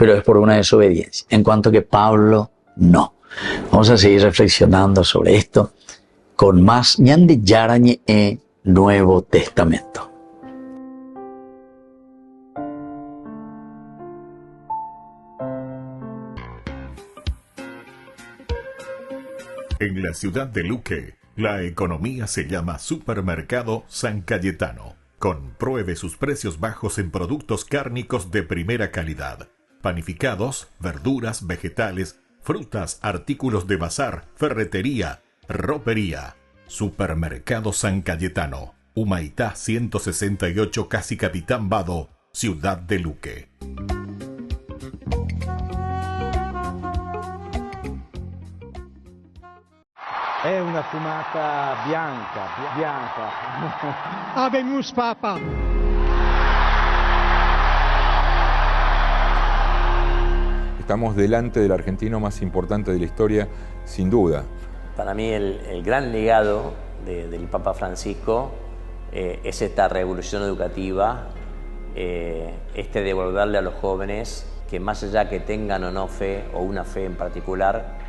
pero es por una desobediencia, en cuanto que Pablo no. Vamos a seguir reflexionando sobre esto con más ñande yarañe e Nuevo Testamento. En la ciudad de Luque, la economía se llama Supermercado San Cayetano. Compruebe sus precios bajos en productos cárnicos de primera calidad. Panificados, verduras, vegetales, frutas, artículos de bazar, ferretería, ropería. Supermercado San Cayetano, Humaitá 168, Casi Capitán Vado, ciudad de Luque. È una fumata bianca. Habemus Papa. Estamos delante del argentino más importante de la historia, sin duda. Para mí el gran legado del Papa Francisco es esta revolución educativa, devolverle a los jóvenes que más allá que tengan o no fe, o una fe en particular,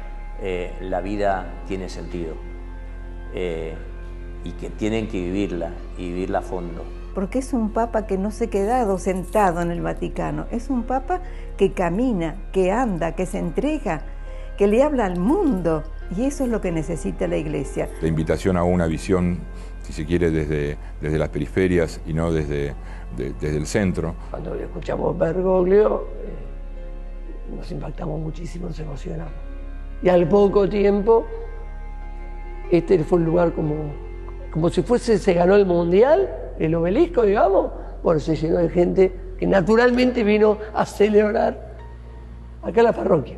la vida tiene sentido y que tienen que vivirla y vivirla a fondo. Porque es un papa que no se ha quedado sentado en el Vaticano, es un papa que camina, que anda, que se entrega, que le habla al mundo, y eso es lo que necesita la Iglesia. La invitación a una visión, si se quiere, desde las periferias y no desde el centro. Cuando escuchamos Bergoglio nos impactamos muchísimo, nos emocionamos. Y al poco tiempo, fue un lugar como si se ganó el Mundial, el Obelisco, digamos. Bueno, se llenó de gente que naturalmente vino a celebrar acá en la parroquia.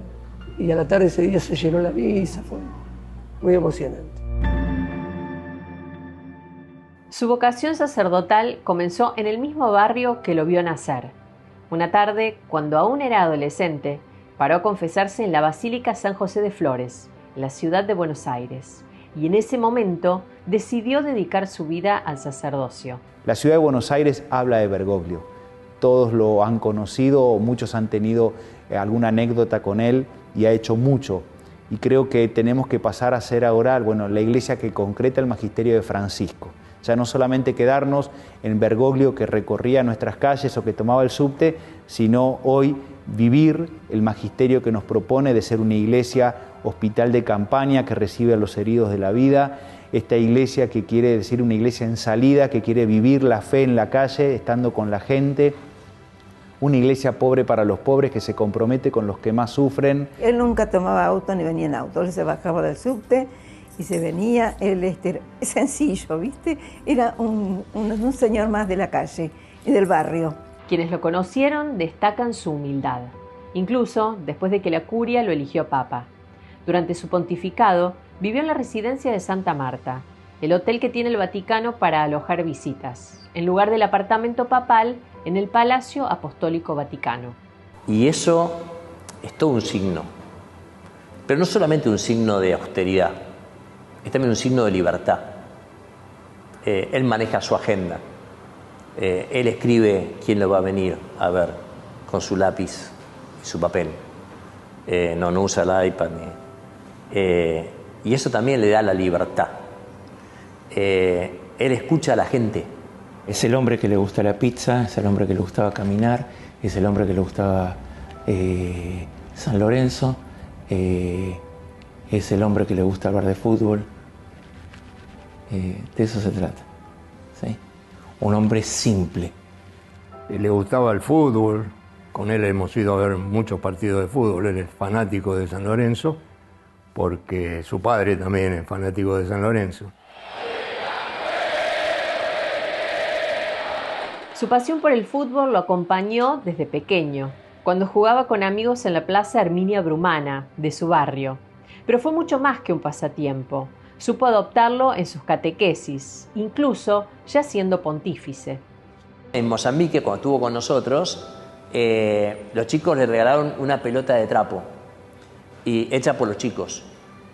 Y a la tarde ese día se llenó la misa, fue muy emocionante. Su vocación sacerdotal comenzó en el mismo barrio que lo vio nacer. Una tarde, cuando aún era adolescente, paró a confesarse en la Basílica San José de Flores, en la ciudad de Buenos Aires, y en ese momento decidió dedicar su vida al sacerdocio. La ciudad de Buenos Aires habla de Bergoglio. Todos lo han conocido, muchos han tenido alguna anécdota con él y ha hecho mucho. Y creo que tenemos que pasar a ser ahora, la iglesia que concreta el magisterio de Francisco. Ya no solamente quedarnos en Bergoglio que recorría nuestras calles o que tomaba el subte, sino hoy vivir el magisterio que nos propone de ser una iglesia hospital de campaña que recibe a los heridos de la vida, esta iglesia que quiere decir una iglesia en salida, que quiere vivir la fe en la calle, estando con la gente, una iglesia pobre para los pobres que se compromete con los que más sufren. Él nunca tomaba auto ni venía en auto, él se bajaba del subte y se venía, él sencillo, ¿viste? Era un señor más de la calle y del barrio. Quienes lo conocieron destacan su humildad, incluso después de que la curia lo eligió papa. Durante su pontificado vivió en la residencia de Santa Marta, el hotel que tiene el Vaticano para alojar visitas, en lugar del apartamento papal en el Palacio Apostólico Vaticano. Y eso es todo un signo, pero no solamente un signo de austeridad, es también un signo de libertad. Él maneja su agenda. Él escribe quién lo va a venir a ver con su lápiz y su papel. No usa el iPad. Y eso también le da la libertad. Él escucha a la gente. Es el hombre que le gusta la pizza, es el hombre que le gustaba caminar, es el hombre que le gustaba San Lorenzo, es el hombre que le gusta hablar de fútbol. De eso se trata. ¿Sí? Un hombre simple. Le gustaba el fútbol, con él hemos ido a ver muchos partidos de fútbol, él es fanático de San Lorenzo, porque su padre también es fanático de San Lorenzo. Su pasión por el fútbol lo acompañó desde pequeño, cuando jugaba con amigos en la Plaza Herminia Brumana, de su barrio. Pero fue mucho más que un pasatiempo. Supo adoptarlo en sus catequesis, incluso ya siendo pontífice. En Mozambique, cuando estuvo con nosotros, los chicos le regalaron una pelota de trapo hecha por los chicos.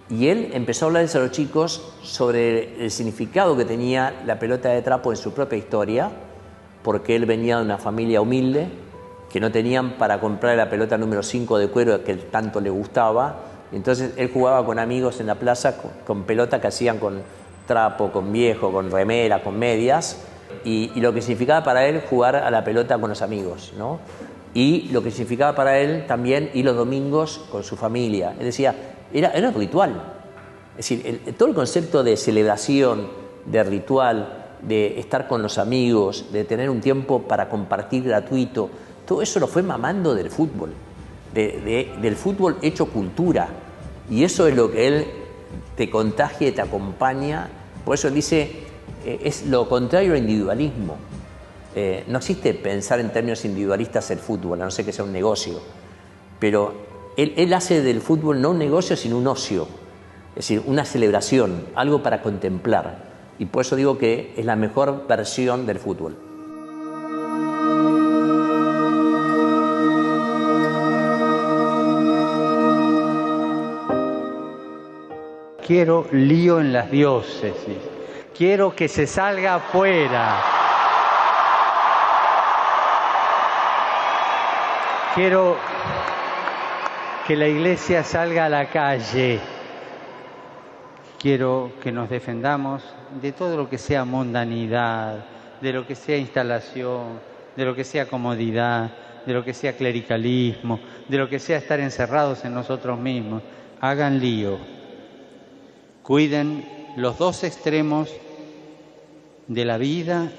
Y él empezó a hablarles a los chicos sobre el significado que tenía la pelota de trapo en su propia historia, porque él venía de una familia humilde, que no tenían para comprar la pelota número 5 de cuero que tanto le gustaba. Entonces él jugaba con amigos en la plaza con pelota que hacían con trapo, con viejo, con remera, con medias, y lo que significaba para él jugar a la pelota con los amigos, ¿no? Y lo que significaba para él también ir los domingos con su familia. Él decía, era ritual. Es decir, todo el concepto de celebración, de ritual, de estar con los amigos, de tener un tiempo para compartir gratuito, todo eso lo fue mamando del fútbol, del fútbol hecho cultura. Y eso es lo que él te contagia y te acompaña. Por eso él dice, es lo contrario al individualismo. No existe pensar en términos individualistas el fútbol, a no ser que sea un negocio. Pero él hace del fútbol no un negocio, sino un ocio. Es decir, una celebración, algo para contemplar. Y por eso digo que es la mejor versión del fútbol. Quiero lío en las diócesis. Quiero que se salga afuera. Quiero que la iglesia salga a la calle. Quiero que nos defendamos de todo lo que sea mundanidad, de lo que sea instalación, de lo que sea comodidad, de lo que sea clericalismo, de lo que sea estar encerrados en nosotros mismos. Hagan lío. Cuiden los dos extremos de la vida,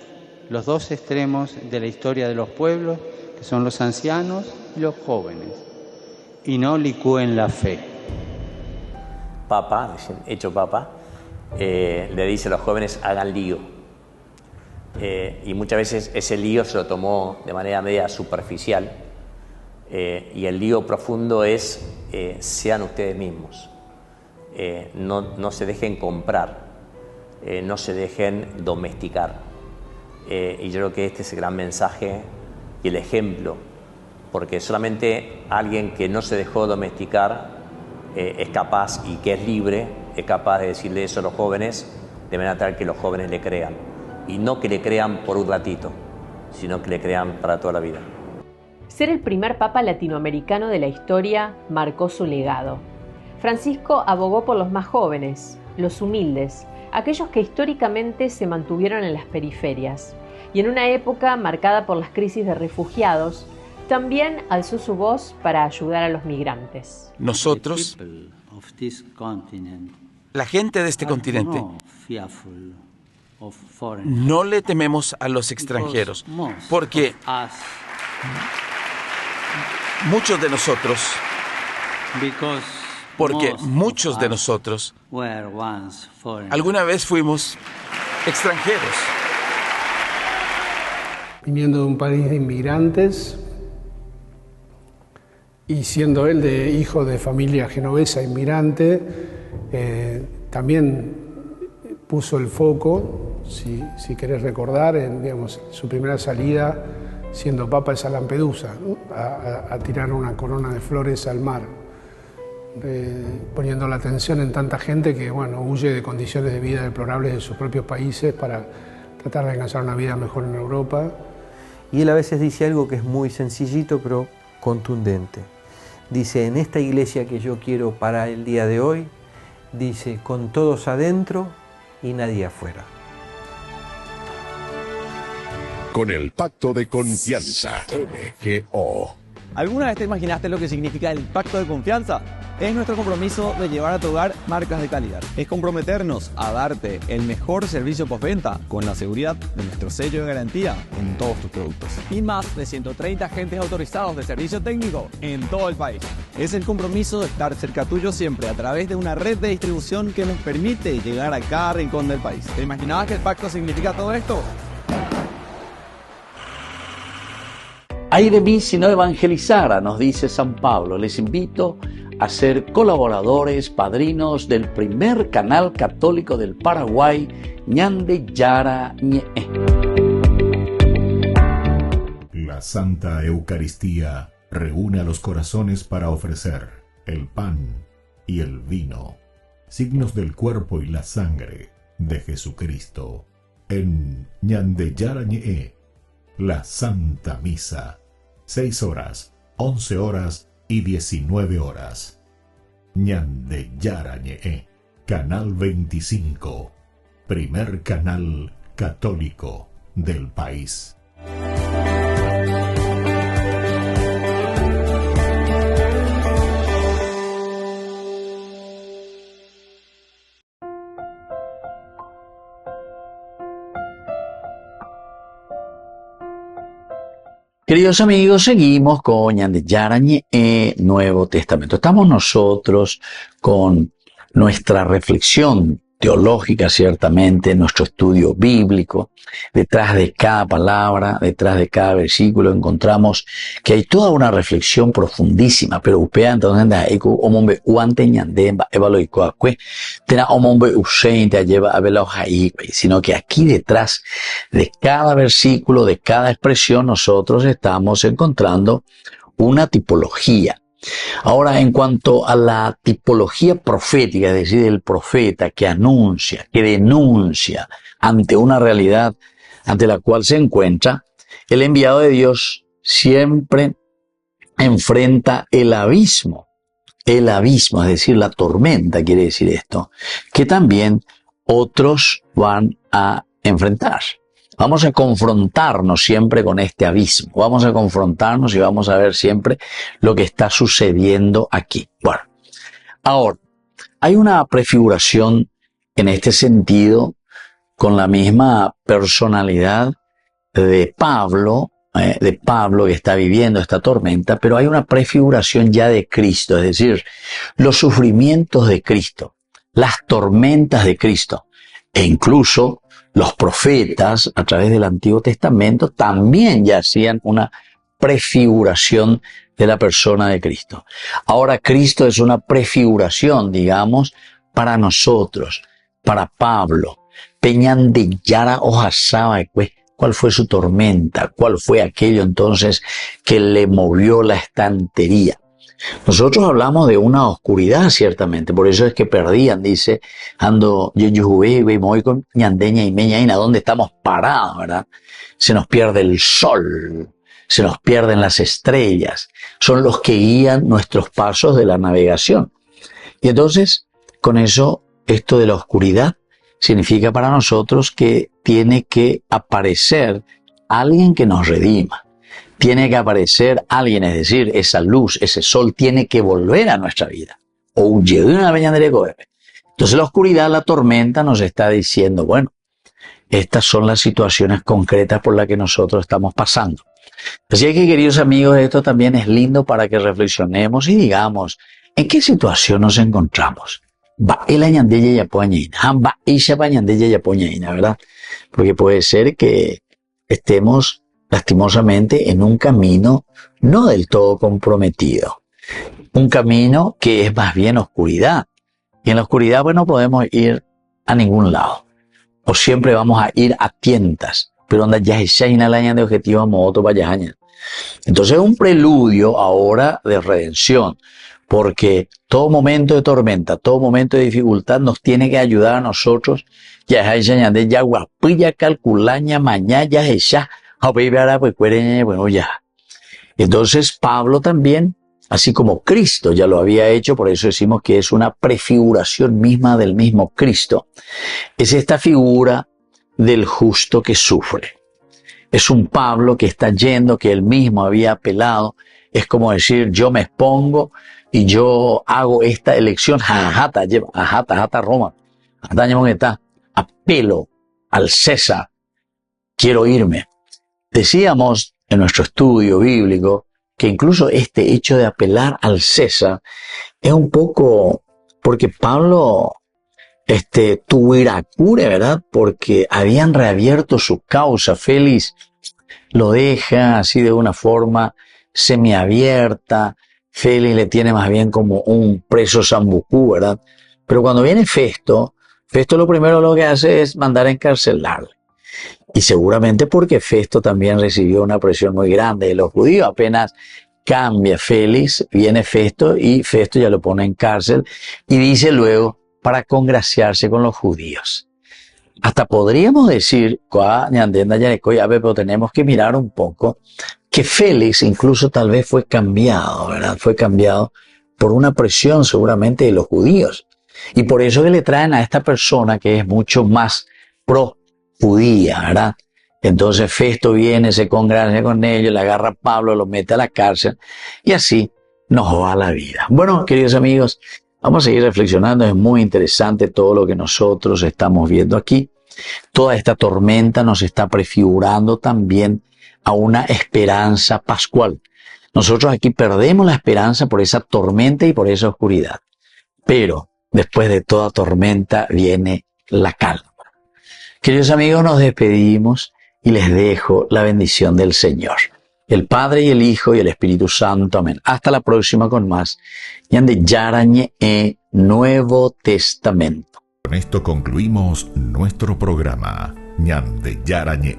los dos extremos de la historia de los pueblos, que son los ancianos y los jóvenes, y no licúen la fe. Papa, hecho Papa, le dice a los jóvenes, hagan lío. Y muchas veces ese lío se lo tomó de manera media superficial, y el lío profundo es, sean ustedes mismos. No se dejen comprar, no se dejen domesticar. Y yo creo que este es el gran mensaje y el ejemplo, porque solamente alguien que no se dejó domesticar es capaz, y que es libre, es capaz de decirle eso a los jóvenes, de manera tal que los jóvenes le crean. Y no que le crean por un ratito, sino que le crean para toda la vida. Ser el primer papa latinoamericano de la historia marcó su legado. Francisco abogó por los más jóvenes, los humildes, aquellos que históricamente se mantuvieron en las periferias. Y en una época marcada por las crisis de refugiados, también alzó su voz para ayudar a los migrantes. Nosotros, la gente de este continente, no le tememos a los extranjeros, porque muchos de nosotros alguna vez fuimos extranjeros. Viniendo de un país de inmigrantes y siendo él hijo de familia genovesa inmigrante, también puso el foco, si querés recordar, en su primera salida siendo papa es a Lampedusa, ¿no? a tirar una corona de flores al mar, poniendo la atención en tanta gente que huye de condiciones de vida deplorables de sus propios países para tratar de alcanzar una vida mejor en Europa. Y él a veces dice algo que es muy sencillito pero contundente. Dice, en esta iglesia que yo quiero para el día de hoy, dice, con todos adentro y nadie afuera. Con el Pacto de Confianza, MGO. ¿Alguna vez te imaginaste lo que significa el pacto de confianza? Es nuestro compromiso de llevar a tu hogar marcas de calidad. Es comprometernos a darte el mejor servicio postventa con la seguridad de nuestro sello de garantía en todos tus productos. Y más de 130 agentes autorizados de servicio técnico en todo el país. Es el compromiso de estar cerca tuyo siempre a través de una red de distribución que nos permite llegar a cada rincón del país. ¿Te imaginabas que el pacto significa todo esto? Ay de mí si no evangelizara, nos dice San Pablo. Les invito a ser colaboradores, padrinos del primer canal católico del Paraguay, Ñande Yara Ñe'e. La Santa Eucaristía reúne a los corazones para ofrecer el pan y el vino, signos del cuerpo y la sangre de Jesucristo. En Ñande Yara Ñe'e, la Santa Misa 6 horas, 11 horas y 19 horas. Ñande Yarañe, Canal 25, primer canal católico del país. Queridos amigos, seguimos con Ñande Yarañe, Nuevo Testamento. Estamos nosotros con nuestra reflexión teológica, ciertamente, nuestro estudio bíblico. Detrás de cada palabra, detrás de cada versículo, encontramos que hay toda una reflexión profundísima, pero upea entonces omombe uante ñandemba evaloicoacue tena omombe useinte lleva a vela sino que aquí detrás de cada versículo, de cada expresión, nosotros estamos encontrando una tipología. Ahora, en cuanto a la tipología profética, es decir, el profeta que anuncia, que denuncia ante una realidad ante la cual se encuentra, el enviado de Dios siempre enfrenta el abismo, es decir, la tormenta, quiere decir esto, que también otros van a enfrentar. Vamos a confrontarnos siempre con este abismo. Vamos a confrontarnos y vamos a ver siempre lo que está sucediendo aquí. Bueno, ahora, hay una prefiguración en este sentido con la misma personalidad de Pablo que está viviendo esta tormenta, pero hay una prefiguración ya de Cristo, es decir, los sufrimientos de Cristo, las tormentas de Cristo, e incluso los profetas, a través del Antiguo Testamento, también ya hacían una prefiguración de la persona de Cristo. Ahora Cristo es una prefiguración, digamos, para nosotros, para Pablo. Peñan de Yara Ojasaba, ¿cuál fue su tormenta? ¿Cuál fue aquello entonces que le movió la estantería? Nosotros hablamos de una oscuridad, ciertamente, por eso es que perdían, dice, ando voy con ñandeña y meñaina, ¿dónde estamos parados, verdad? Se nos pierde el sol, se nos pierden las estrellas, son los que guían nuestros pasos de la navegación. Y entonces, con eso, esto de la oscuridad significa para nosotros que tiene que aparecer alguien que nos redima. Tiene que aparecer alguien, es decir, esa luz, ese sol tiene que volver a nuestra vida. O huye de una veña de Entonces la oscuridad, la tormenta nos está diciendo, bueno, estas son las situaciones concretas por las que nosotros estamos pasando. Así que, queridos amigos, esto también es lindo para que reflexionemos y digamos, ¿en qué situación nos encontramos? ¿Verdad? Porque puede ser que estemos lastimosamente en un camino no del todo comprometido, un camino que es más bien oscuridad, y en la oscuridad pues no podemos ir a ningún lado, o siempre vamos a ir a tientas, pero donde ya es de objetivo moto para allá. Entonces es un preludio ahora de redención, porque todo momento de tormenta, todo momento de dificultad nos tiene que ayudar a nosotros, ya es ya guapilla calculaña mañana ya es ya. Bueno, ya. Entonces Pablo también, así como Cristo ya lo había hecho, por eso decimos que es una prefiguración misma del mismo Cristo, es esta figura del justo que sufre. Es un Pablo que está yendo, que él mismo había apelado, es como decir, yo me expongo y yo hago esta elección, ajata Roma, apelo al César, quiero irme. Decíamos en nuestro estudio bíblico que incluso este hecho de apelar al César es un poco porque Pablo tuvo iracure, ¿verdad? Porque habían reabierto su causa. Félix lo deja así de una forma semiabierta. Félix le tiene más bien como un preso sambucú, ¿verdad? Pero cuando viene Festo lo primero lo que hace es mandar a encarcelarle. Y seguramente porque Festo también recibió una presión muy grande de los judíos. Apenas cambia Félix, viene Festo y Festo ya lo pone en cárcel y dice luego para congraciarse con los judíos. Hasta podríamos decir, pero tenemos que mirar un poco que Félix incluso tal vez fue cambiado, ¿verdad? Fue cambiado por una presión seguramente de los judíos. Y por eso que le traen a esta persona que es mucho más pro-judía, ¿verdad? Entonces Festo viene, se congracia con ellos, le agarra a Pablo, lo mete a la cárcel y así nos va la vida. Bueno, queridos amigos, vamos a seguir reflexionando. Es muy interesante todo lo que nosotros estamos viendo aquí. Toda esta tormenta nos está prefigurando también a una esperanza pascual. Nosotros aquí perdemos la esperanza por esa tormenta y por esa oscuridad. Pero después de toda tormenta viene la calma. Queridos amigos, nos despedimos y les dejo la bendición del Señor. El Padre y el Hijo y el Espíritu Santo. Amén. Hasta la próxima con más. Ñande Yarañe Nuevo Testamento. Con esto concluimos nuestro programa Ñande Yarañe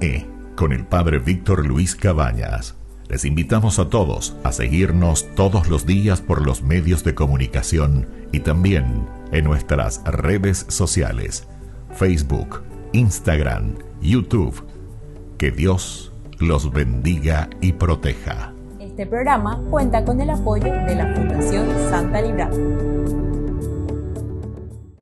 con el Padre Víctor Luis Cabañas. Les invitamos a todos a seguirnos todos los días por los medios de comunicación y también en nuestras redes sociales, Facebook, Instagram, YouTube. Que Dios los bendiga y proteja. Este programa cuenta con el apoyo de la Fundación Santa Librada.